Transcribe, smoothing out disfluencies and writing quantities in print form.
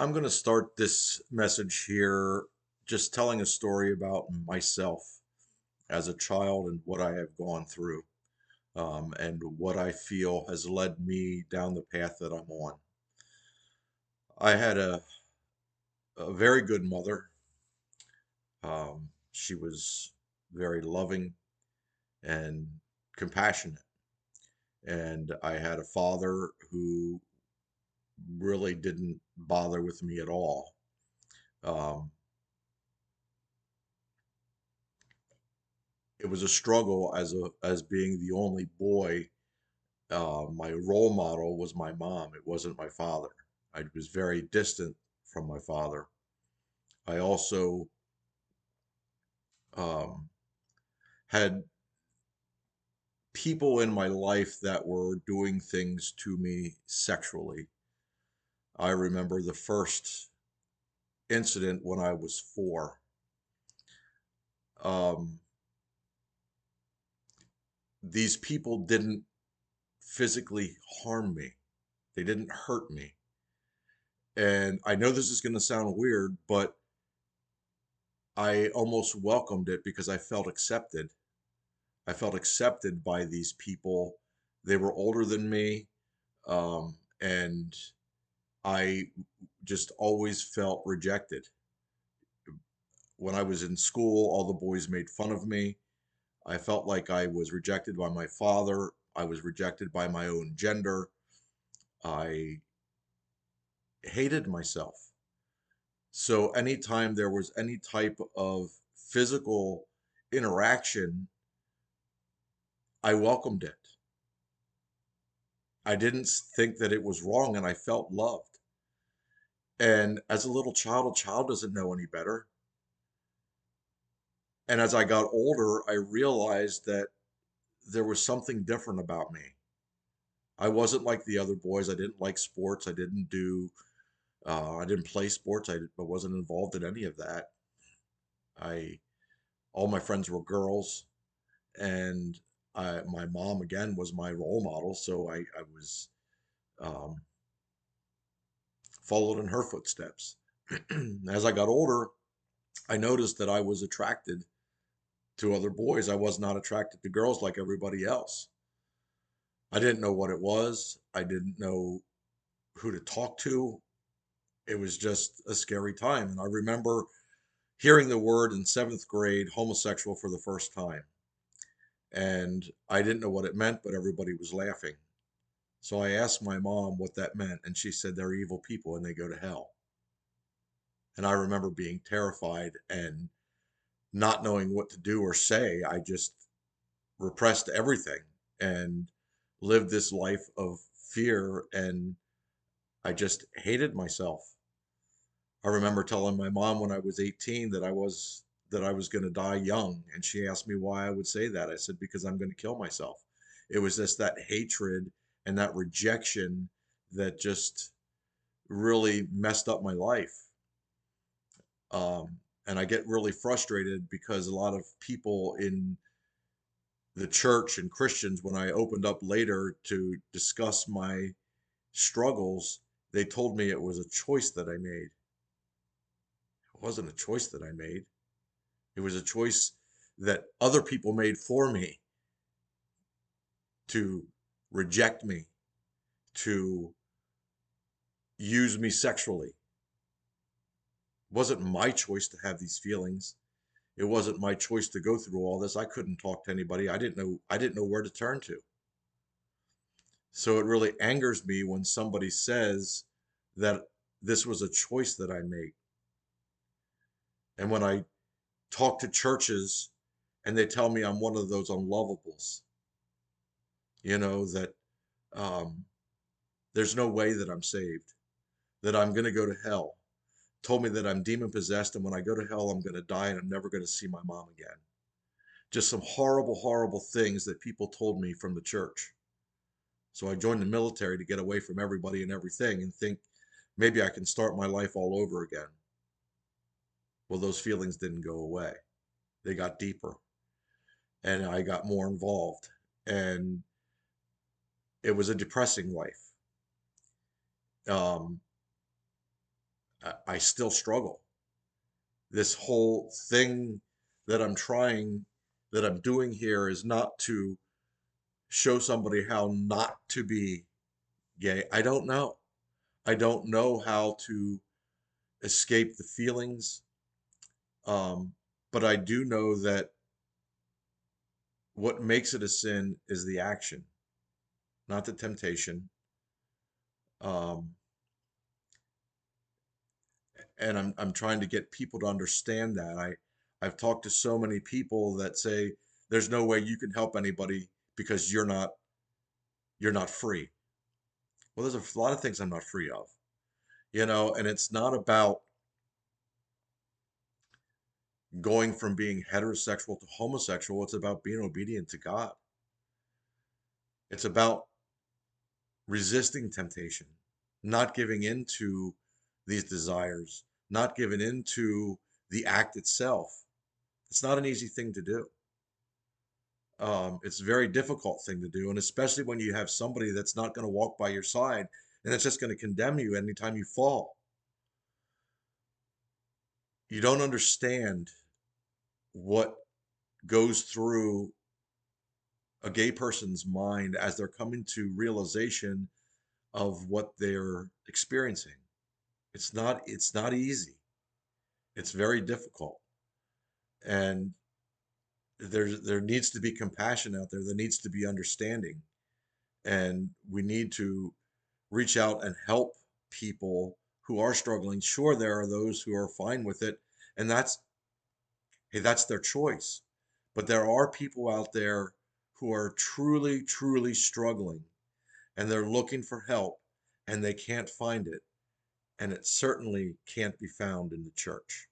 I'm going to start this message here just telling a story about myself as a child and what I have gone through, and what I feel has led me down the path that I'm on. I had a very good mother. She was very loving and compassionate. And I had a father who really didn't bother with me at all. Um, it was a struggle as being the only boy. My role model was my mom. It wasn't my father. I was very distant from my father. I also um, had people in my life that were doing things to me sexually. I remember the first incident when I was 4. Um, these people didn't physically harm me. They didn't hurt me. And I know this is going to sound weird, but I almost welcomed it because I felt accepted. I felt accepted by these people. They were older than me, and I just always felt rejected. When I was in school, all the boys made fun of me. I felt like I was rejected by my father. I was rejected by my own gender. I hated myself. So anytime there was any type of physical interaction, I welcomed it. I didn't think that it was wrong, and I felt loved. And as a child doesn't know any better. And as I got older, I realized that there was something different about me. I wasn't like the other boys. I didn't like sports. I didn't play sports. I wasn't involved in any of that. I, all my friends were girls, and my mom again was my role model. So I was um, followed in her footsteps. As I got older, I noticed that I was attracted to other boys. I was not attracted to girls like everybody else. I didn't know what it was. I didn't know who to talk to. It was just a scary time. And I remember hearing the word in seventh grade, homosexual, for the first time. And I didn't know what it meant, but everybody was laughing. So I asked my mom what that meant, and she said they're evil people and they go to hell. And I remember being terrified and not knowing what to do or say. I just repressed everything and lived this life of fear, and I just hated myself. I remember telling my mom when I was 18 that I was going to die young, and she asked me why I would say that. I said because I'm going to kill myself. It was just that hatred and that rejection that just really messed up my life. And I get really frustrated because a lot of people in the church and Christians, when I opened up later to discuss my struggles, they told me it was a choice that I made. It wasn't a choice that I made. It was a choice that other people made for me to reject me, to use me sexually. It wasn't my choice to have these feelings. It wasn't my choice to go through all this. I couldn't talk to anybody. I didn't know where to turn to. So it really angers me when somebody says that this was a choice that I made. And when I talk to churches and they tell me I'm one of those unlovables, that um, there's no way that I'm saved, that I'm going to go to hell, told me that I'm demon possessed, and when I go to hell, I'm going to die and I'm never going to see my mom again. Just some horrible, horrible things that people told me from the church. So I joined the military to get away from everybody and everything and think maybe I can start my life all over again. Well, those feelings didn't go away. They got deeper and I got more involved. And it was a depressing life. Um, I still struggle. This whole thing that I'm trying, that I'm doing here is not to show somebody how not to be gay. I don't know. I don't know how to escape the feelings. Um, but I do know that what makes it a sin is the action, not the temptation. Um, and I'm trying to get people to understand that. I've talked to so many people that say there's no way you can help anybody because you're not free. Well, there's a lot of things I'm not free of, and it's not about going from being heterosexual to homosexual. It's about being obedient to God. It's about resisting temptation, not giving into these desires, not giving into the act itself. It's not an easy thing to do. It's a very difficult thing to do, and especially when you have somebody that's not going to walk by your side and it's just going to condemn you anytime you fall. You don't understand what goes through a gay person's mind as they're coming to realization of what they're experiencing. It's not easy. It's very difficult. And there needs to be compassion out there. There needs to be understanding. And we need to reach out and help people who are struggling. Sure, there are those who are fine with it, and hey, that's their choice. But there are people out there who are truly, truly struggling, and they're looking for help, and they can't find it, and it certainly can't be found in the church.